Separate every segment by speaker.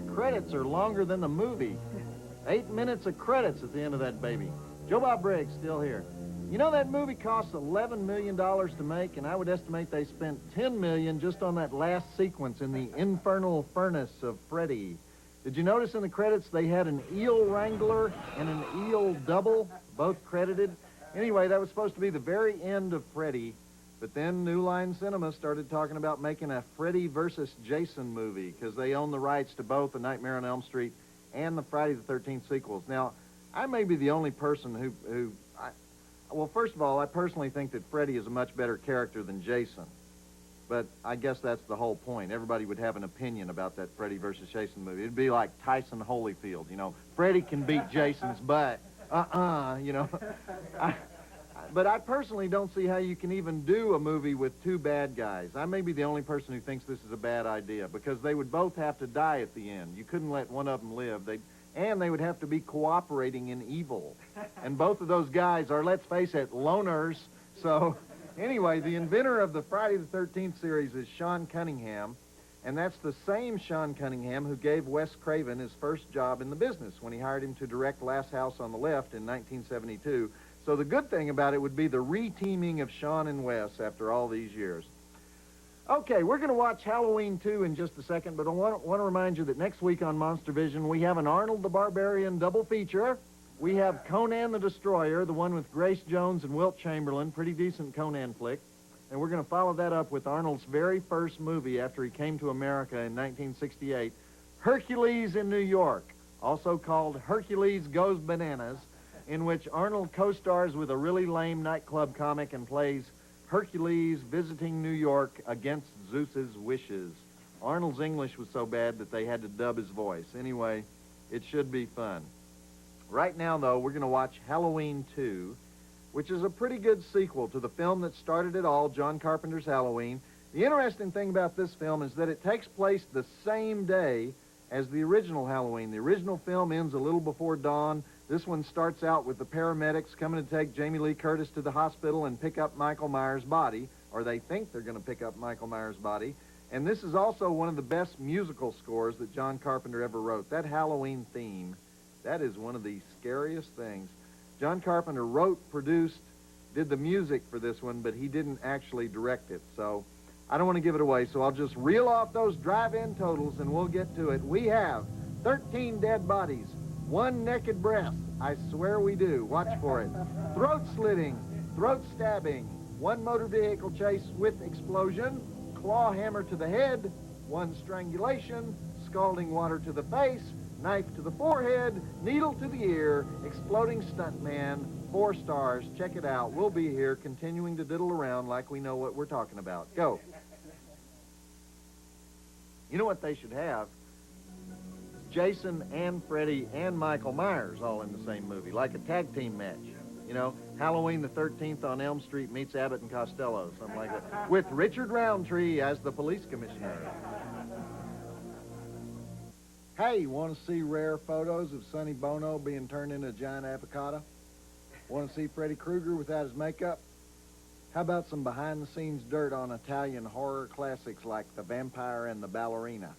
Speaker 1: The credits are longer than the movie. 8 minutes of credits at the end of that baby. Joe Bob Briggs, still here. You know, that movie cost $11 million to make, and I would estimate they spent $10 million just on that last sequence in the infernal furnace of Freddy. Did you notice in the credits they had an eel wrangler and an eel double, both credited? Anyway, that was supposed to be the very end of Freddy, but then New Line Cinema started talking about making a Freddy versus Jason movie because they own the rights to both The Nightmare on Elm Street and the Friday the 13th sequels. Now, I may be the only person well, first of all, I personally think that Freddy is a much better character than Jason. But I guess that's the whole point. Everybody would have an opinion about that Freddy versus Jason movie. It'd be like Tyson Holyfield, you know. Freddy can beat Jason's butt. You know. But I personally don't see how you can even do a movie with two bad guys. I may be the only person who thinks this is a bad idea because they would both have to die at the end. You couldn't let one of them live. And they would have to be cooperating in evil. And both of those guys are, let's face it, loners. So, anyway, the inventor of the Friday the 13th series is Sean Cunningham, and that's the same Sean Cunningham who gave Wes Craven his first job in the business when he hired him to direct Last House on the Left in 1972. So the good thing about it would be the re-teaming of Sean and Wes after all these years. Okay, we're going to watch Halloween 2 in just a second, but I want to remind you that next week on Monstervision, we have an Arnold the Barbarian double feature. We have Conan the Destroyer, the one with Grace Jones and Wilt Chamberlain, pretty decent Conan flick. And we're going to follow that up with Arnold's very first movie after he came to America in 1968, Hercules in New York, also called Hercules Goes Bananas, in which Arnold co-stars with a really lame nightclub comic and plays Hercules visiting New York against Zeus's wishes. Arnold's English was so bad that they had to dub his voice. Anyway, it should be fun. Right now, though, we're going to watch Halloween 2, which is a pretty good sequel to the film that started it all, John Carpenter's Halloween. The interesting thing about this film is that it takes place the same day as the original Halloween. The original film ends a little before dawn. This one starts out with the paramedics coming to take Jamie Lee Curtis to the hospital and pick up Michael Myers' body, or they think they're going to pick up Michael Myers' body. And this is also one of the best musical scores that John Carpenter ever wrote. That Halloween theme, that is one of the scariest things. John Carpenter wrote, produced, did the music for this one, but he didn't actually direct it. So I don't want to give it away, so I'll just reel off those drive-in totals and we'll get to it. We have 13 dead bodies, 1 naked breast. I swear we do. Watch for it. Throat slitting, throat stabbing, 1 motor vehicle chase with explosion, claw hammer to the head, 1 strangulation, scalding water to the face, knife to the forehead, needle to the ear, exploding stuntman, 4 stars. Check it out. We'll be here continuing to diddle around like we know what we're talking about. Go. You know what they should have? Jason and Freddy and Michael Myers all in the same movie, like a tag team match. You know, Halloween the 13th on Elm Street meets Abbott and Costello, something like that, with Richard Roundtree as the police commissioner. Hey, want to see rare photos of Sonny Bono being turned into a giant avocado? Want to see Freddy Krueger without his makeup? How about some behind-the-scenes dirt on Italian horror classics like The Vampire and the Ballerina?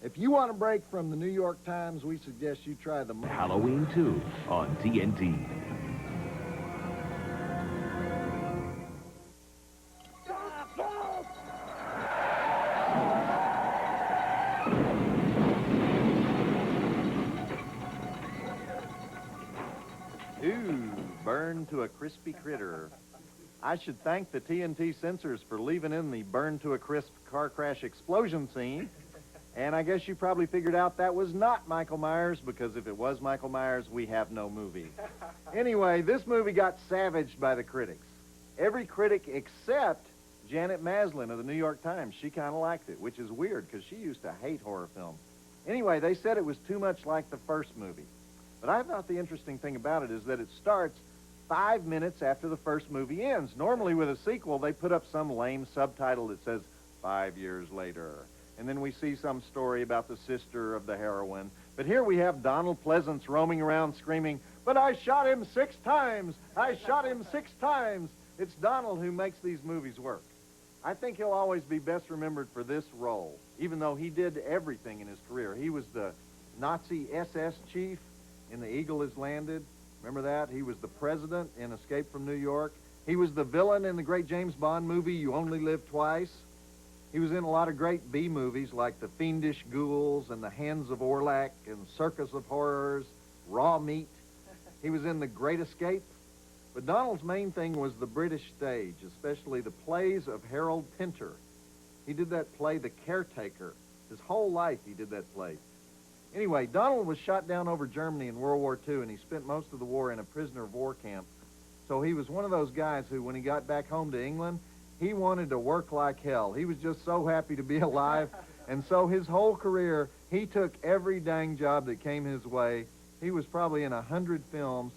Speaker 1: If you want a break from the New York Times, we suggest you try the
Speaker 2: Halloween 2 on TNT.
Speaker 1: Ooh, burned to a crispy critter. I should thank the TNT censors for leaving in the burned to a crisp car crash explosion scene. And I guess you probably figured out that was not Michael Myers, because if it was Michael Myers, we have no movie. Anyway, this movie got savaged by the critics. Every critic except Janet Maslin of the New York Times. She kind of liked it, which is weird, because she used to hate horror films. Anyway, they said it was too much like the first movie. But I thought the interesting thing about it is that it starts 5 minutes after the first movie ends. Normally with a sequel, they put up some lame subtitle that says 5 years later. And then we see some story about the sister of the heroine. But here we have Donald Pleasance roaming around screaming, "But I shot him 6 times! I shot him 6 times!" It's Donald who makes these movies work. I think he'll always be best remembered for this role. even though he did everything in his career. He was the Nazi SS chief in The Eagle Has Landed. Remember that? He was the president in Escape from New York. He was the villain in the great James Bond movie, You Only Live Twice. He was in a lot of great B movies like The Fiendish Ghouls and The Hands of Orlac and Circus of Horrors, Raw Meat. He was in The Great Escape. But Donald's main thing was the British stage, especially the plays of Harold Pinter. He did that play, The Caretaker. His whole life he did that play. Anyway, Donald was shot down over Germany in World War II, and he spent most of the war in a prisoner of war camp. So he was one of those guys who, when he got back home to England, he wanted to work like hell. He was just so happy to be alive. And so his whole career, he took every dang job that came his way. He was probably in 100 films.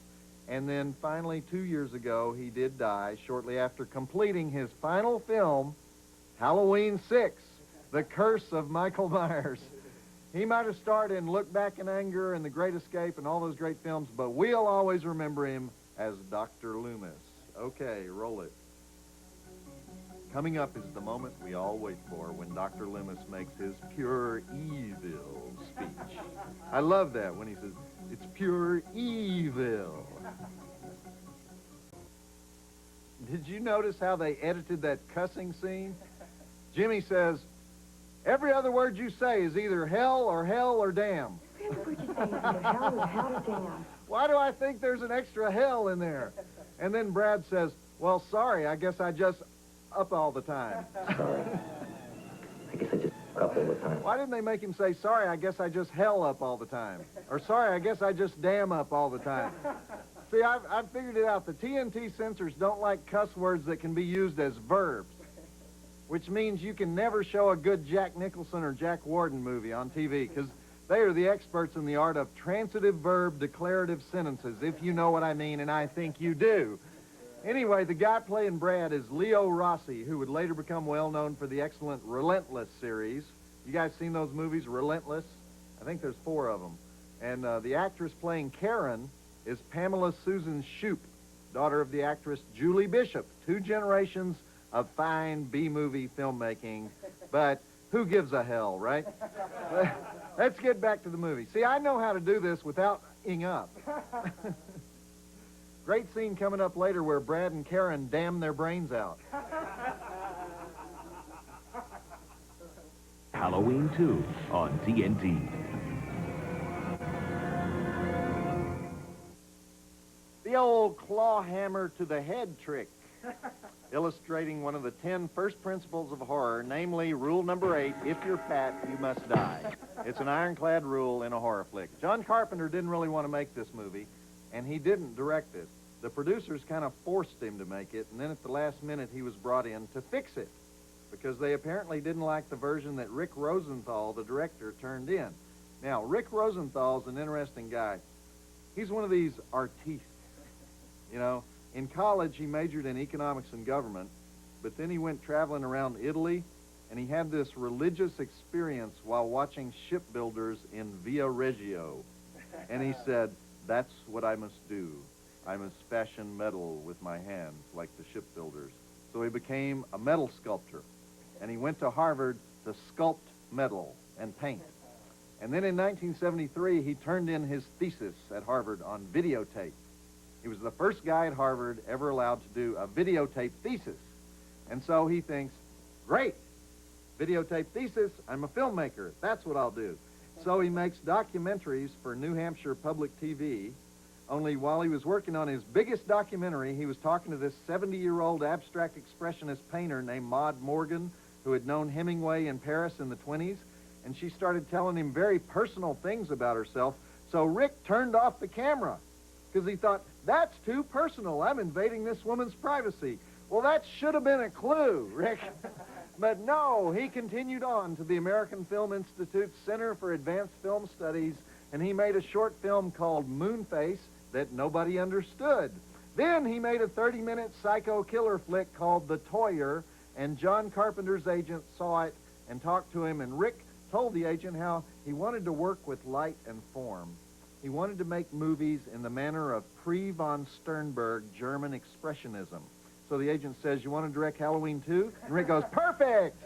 Speaker 1: And then finally, 2 years ago, he did die shortly after completing his final film, Halloween 6, The Curse of Michael Myers. He might have starred in Look Back in Anger and The Great Escape and all those great films, but we'll always remember him as Dr. Loomis. Okay, roll it. Coming up is the moment we all wait for when Dr. Loomis makes his pure evil speech. I love that when he says, it's pure evil. Did you notice how they edited that cussing scene? Jimmy says, every other word you say is either hell or damn.
Speaker 3: Every word you say is either hell or damn.
Speaker 1: Why do I think there's an extra hell in there? And then Brad says, well, sorry, I guess I just up all the time.
Speaker 4: Sorry. I guess I just up all the time.
Speaker 1: Why didn't they make him say, sorry, I guess I just hell up all the time? Or sorry, I guess I just damn up all the time? See, I've figured it out. The TNT censors don't like cuss words that can be used as verbs, which means you can never show a good Jack Nicholson or Jack Warden movie on TV, because they are the experts in the art of transitive verb declarative sentences, if you know what I mean, and I think you do. Anyway, the guy playing Brad is Leo Rossi, who would later become well-known for the excellent Relentless series. You guys seen those movies, Relentless? I think there's 4 of them. And the actress playing Karen is Pamela Susan Shoop, daughter of the actress Julie Bishop. 2 generations of fine B-movie filmmaking, but who gives a hell, right? Let's get back to the movie. See, I know how to do this without ing up. Great scene coming up later where Brad and Karen damn their brains out.
Speaker 2: Halloween 2 on TNT.
Speaker 1: The old claw hammer to the head trick, illustrating one of the 10 first principles of horror, namely rule number 8, if you're fat, you must die. It's an ironclad rule in a horror flick. John Carpenter didn't really want to make this movie, and he didn't direct it. The producers kind of forced him to make it, and then at the last minute he was brought in to fix it, because they apparently didn't like the version that Rick Rosenthal, the director, turned in. Now, Rick Rosenthal's an interesting guy. He's one of these artistes. You know, in college he majored in economics and government, but then he went traveling around Italy, and he had this religious experience while watching shipbuilders in Via Reggio. And he said, that's what I must do. I must fashion metal with my hands like the shipbuilders. So he became a metal sculptor, and he went to Harvard to sculpt metal and paint. And then in 1973, he turned in his thesis at Harvard on videotape. He was the first guy at Harvard ever allowed to do a videotape thesis. And so he thinks, great, videotape thesis, I'm a filmmaker, that's what I'll do. So he makes documentaries for New Hampshire Public TV. Only while he was working on his biggest documentary, he was talking to this 70-year-old abstract expressionist painter named Maud Morgan, who had known Hemingway in Paris in the 20s, and she started telling him very personal things about herself. So Rick turned off the camera because he thought, that's too personal. I'm invading this woman's privacy. Well, that should have been a clue, Rick. But no, he continued on to the American Film Institute's Center for Advanced Film Studies, and he made a short film called Moonface that nobody understood. Then he made a 30-minute psycho killer flick called The Toyer, and John Carpenter's agent saw it and talked to him, and Rick told the agent how he wanted to work with light and form. He wanted to make movies in the manner of pre-von Sternberg German expressionism. So the agent says, you want to direct Halloween 2? And Rick goes, perfect!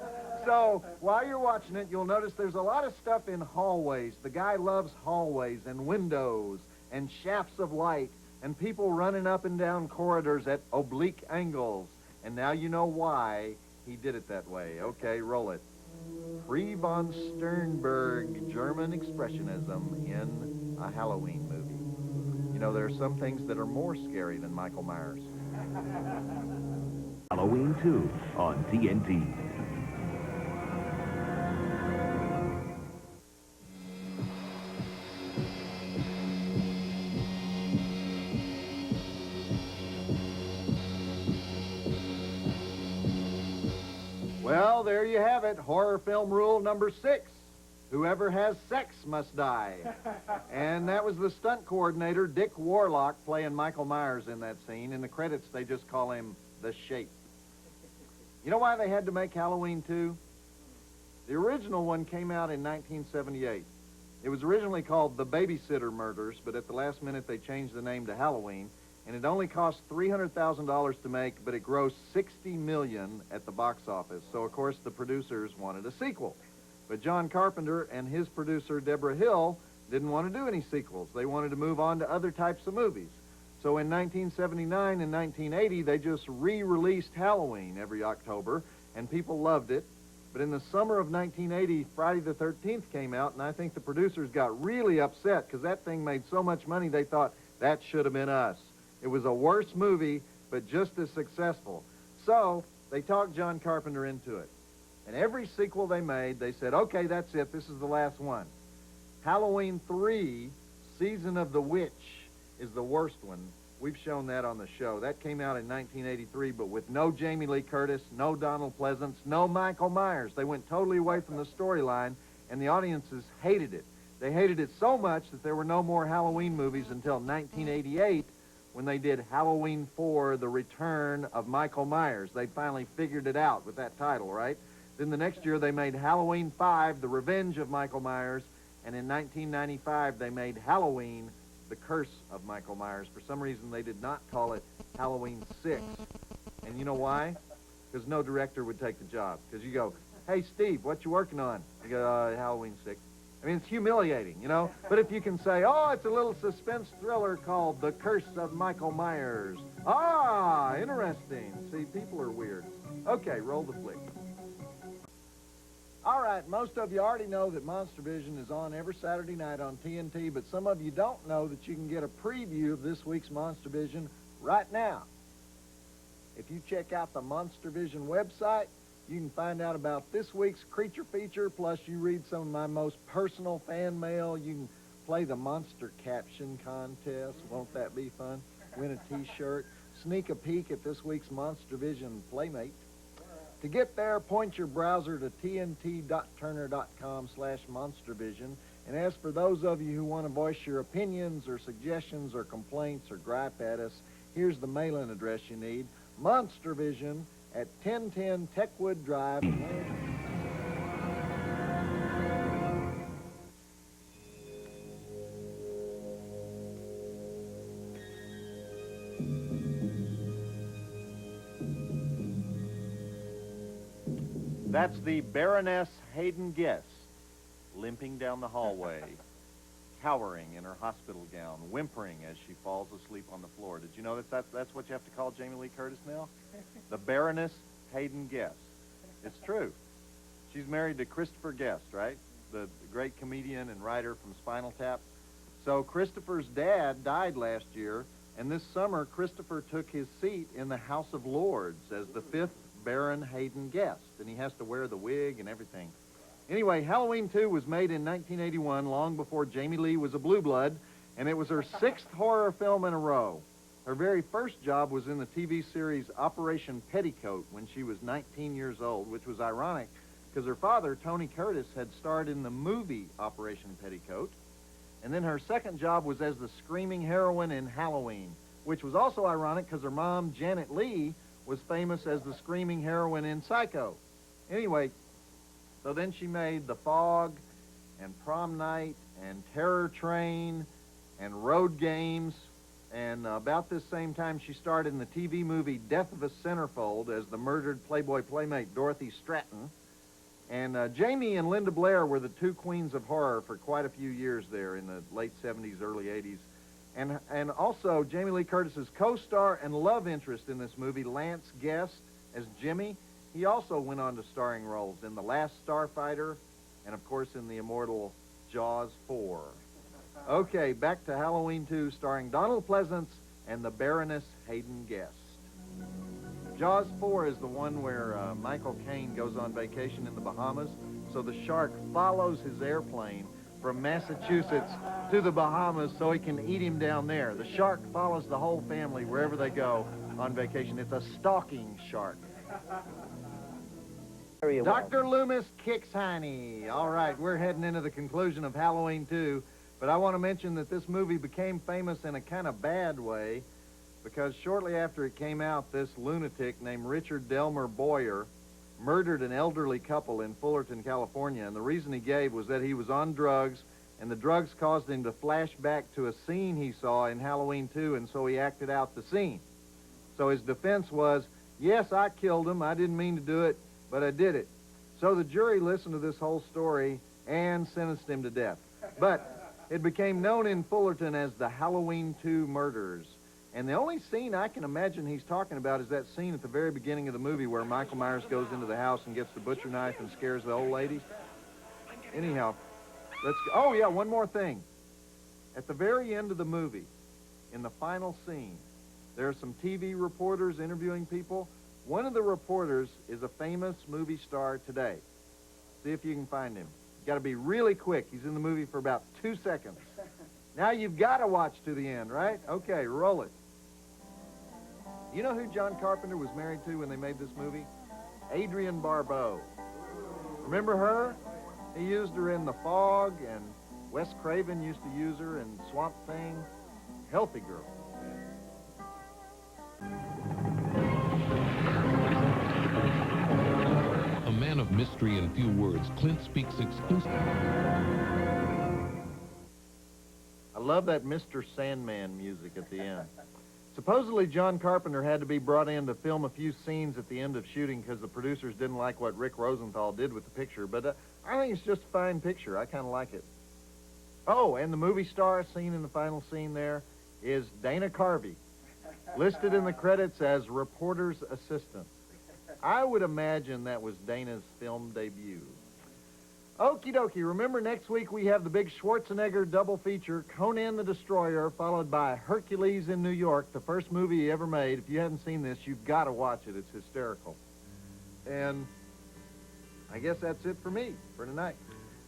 Speaker 1: So, while you're watching it, you'll notice there's a lot of stuff in hallways. The guy loves hallways and windows and shafts of light and people running up and down corridors at oblique angles. And now you know why he did it that way. Okay, roll it. Free von Sternberg, German Expressionism in a Halloween movie. You know, there are some things that are more scary than Michael Myers.
Speaker 2: Halloween 2 on TNT.
Speaker 1: Well, there you have it. Horror film rule number 6. Whoever has sex must die. And that was the stunt coordinator, Dick Warlock, playing Michael Myers in that scene. In the credits, they just call him The Shape. You know why they had to make Halloween 2? The original one came out in 1978. It was originally called The Babysitter Murders, but at the last minute they changed the name to Halloween. And it only cost $300,000 to make, but it grossed $60 million at the box office. So, of course, the producers wanted a sequel. But John Carpenter and his producer, Deborah Hill, didn't want to do any sequels. They wanted to move on to other types of movies. So in 1979 and 1980, they just re-released Halloween every October, and people loved it. But in the summer of 1980, Friday the 13th came out, and I think the producers got really upset because that thing made so much money they thought, that should have been us. It was a worse movie, but just as successful. So they talked John Carpenter into it. And every sequel they made, they said, okay, that's it. This is the last one. Halloween 3, Season of the Witch, is the worst one. We've shown that on the show. That came out in 1983, but with no Jamie Lee Curtis, no Donald Pleasance, no Michael Myers. They went totally away from the storyline, and the audiences hated it. They hated it so much that there were no more Halloween movies until 1988, when they did Halloween 4, The Return of Michael Myers. They finally figured it out with that title, right? Then the next year they made Halloween 5, The Revenge of Michael Myers, and in 1995 they made Halloween, The Curse of Michael Myers. For some reason they did not call it Halloween 6. And you know why? Because no director would take the job. Because you go, hey Steve, what you working on? You go, Halloween 6. I mean, it's humiliating, you know? But if you can say, oh, it's a little suspense thriller called The Curse of Michael Myers. Ah, interesting. See, people are weird. Okay, roll the flick. All right, most of you already know that Monstervision is on every Saturday night on TNT, but some of you don't know that you can get a preview of this week's Monstervision right now. If you check out the Monstervision website, you can find out about this week's creature feature, plus you read some of my most personal fan mail. You can play the monster caption contest. Won't that be fun? Win a T-shirt. Sneak a peek at this week's Monstervision Playmate. To get there, point your browser to tnt.turner.com/monstervision. And as for those of you who want to voice your opinions or suggestions or complaints or gripe at us, here's the mailing address you need. Monstervision at 1010 Techwood Drive. That's the Baroness Hayden Guest, limping down the hallway, cowering in her hospital gown, whimpering as she falls asleep on the floor. Did you know that's what you have to call Jamie Lee Curtis now? The Baroness Hayden Guest. It's true. She's married to Christopher Guest, right? The great comedian and writer from Spinal Tap. So Christopher's dad died last year, and this summer Christopher took his seat in the House of Lords as the 5th Baron Hayden Guest, and he has to wear the wig and everything. Anyway, Halloween 2 was made in 1981, long before Jamie Lee was a blue blood, and it was her 6th horror film in a row. Her very first job was in the TV series Operation Petticoat when she was 19 years old, which was ironic because her father, Tony Curtis, had starred in the movie Operation Petticoat. And then her second job was as the screaming heroine in Halloween, which was also ironic because her mom, Janet Leigh, was famous as the screaming heroine in Psycho. Anyway, so then she made The Fog and Prom Night and Terror Train and Road Games. And about this same time, she starred in the TV movie Death of a Centerfold as the murdered Playboy playmate Dorothy Stratton. And Jamie and Linda Blair were the two queens of horror for quite a few years there in the late 70s, early 80s. And also Jamie Lee Curtis's co-star and love interest in this movie, Lance Guest, as Jimmy. He also went on to starring roles in The Last Starfighter and, of course, in the immortal Jaws 4. Okay, back to Halloween 2, starring Donald Pleasance and the Baroness Hayden Guest. Jaws 4 is the one where Michael Caine goes on vacation in the Bahamas, so the shark follows his airplane from Massachusetts to the Bahamas so he can eat him down there. The shark follows the whole family wherever they go on vacation. It's a stalking shark. Dr. Loomis kicks Heine. All right, we're heading into the conclusion of Halloween 2, but I want to mention that this movie became famous in a kind of bad way because shortly after it came out, this lunatic named Richard Delmer Boyer murdered an elderly couple in Fullerton, California, and the reason he gave was that he was on drugs, and the drugs caused him to flash back to a scene he saw in Halloween 2, and so he acted out the scene. So his defense was, yes, I killed him, I didn't mean to do it, but I did it. So the jury listened to this whole story and sentenced him to death. But it became known in Fullerton as the Halloween 2 murders. And the only scene I can imagine he's talking about is that scene at the very beginning of the movie where Michael Myers goes into the house and gets the butcher knife and scares the old lady. Anyhow, let's go. Oh, yeah, one more thing. At the very end of the movie, in the final scene, there are some TV reporters interviewing people. One of the reporters is a famous movie star today. See if you can find him. You got to be really quick. He's in the movie for about 2 seconds. Now you've got to watch to the end, right? Okay, roll it. You know who John Carpenter was married to when they made this movie? Adrienne Barbeau. Remember her? He used her in The Fog, and Wes Craven used to use her in Swamp Thing. Healthy girl.
Speaker 5: A man of mystery and few words, Clint speaks exclusively.
Speaker 1: I love that Mr. Sandman music at the end. Supposedly, John Carpenter had to be brought in to film a few scenes at the end of shooting because the producers didn't like what Rick Rosenthal did with the picture, but I think it's just a fine picture. I kind of like it. Oh, and the movie star seen in the final scene there is Dana Carvey, listed in the credits as reporter's assistant. I would imagine that was Dana's film debut. Okie dokie, remember next week we have the big Schwarzenegger double feature, Conan the Destroyer, followed by Hercules in New York, the first movie he ever made. If you haven't seen this, you've got to watch it. It's hysterical. And I guess that's it for me for tonight.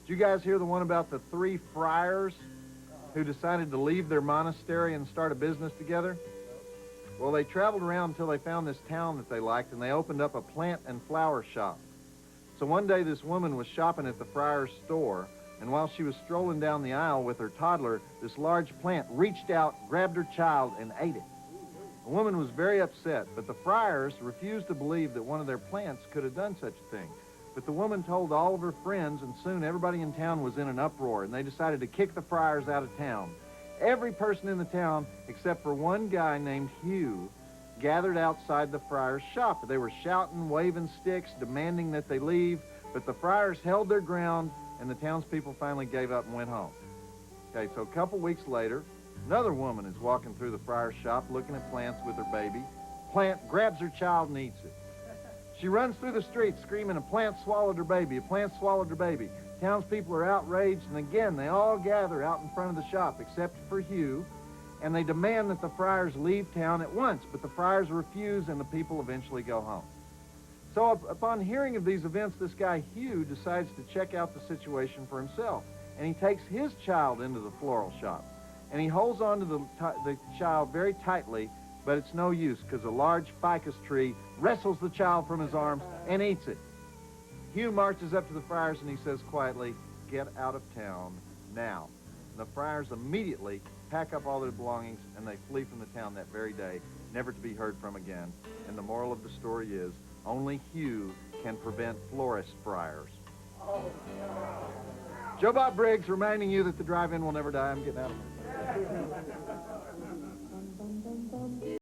Speaker 1: Did you guys hear the one about the 3 friars who decided to leave their monastery and start a business together? Well, they traveled around until they found this town that they liked, and they opened up a plant and flower shop. So one day this woman was shopping at the friar's store, and while she was strolling down the aisle with her toddler, this large plant reached out, grabbed her child, and ate it. The woman was very upset, but the friars refused to believe that one of their plants could have done such a thing. But the woman told all of her friends, and soon everybody in town was in an uproar, and they decided to kick the friars out of town. Every person in the town, except for one guy named Hugh, gathered outside the friar's shop. They were shouting, waving sticks, demanding that they leave, but the friars held their ground, and the townspeople finally gave up and went home. Okay, so a couple weeks later, another woman is walking through the friar's shop looking at plants with her baby. Plant grabs her child and eats it. She runs through the streets screaming, a plant swallowed her baby, a plant swallowed her baby. Townspeople are outraged, and again, they all gather out in front of the shop, except for Hugh, and they demand that the friars leave town at once, but the friars refuse, and the people eventually go home. So upon hearing of these events, this guy Hugh decides to check out the situation for himself, and he takes his child into the floral shop, and he holds on to the child very tightly, but it's no use, because a large ficus tree wrestles the child from his arms and eats it. Hugh marches up to the friars, and he says quietly, "Get out of town now." And the friars immediately pack up all their belongings, and they flee from the town that very day, never to be heard from again. And the moral of the story is, only Hugh can prevent florist friars. Joe Bob Briggs reminding you that the drive-in will never die. I'm getting out of here.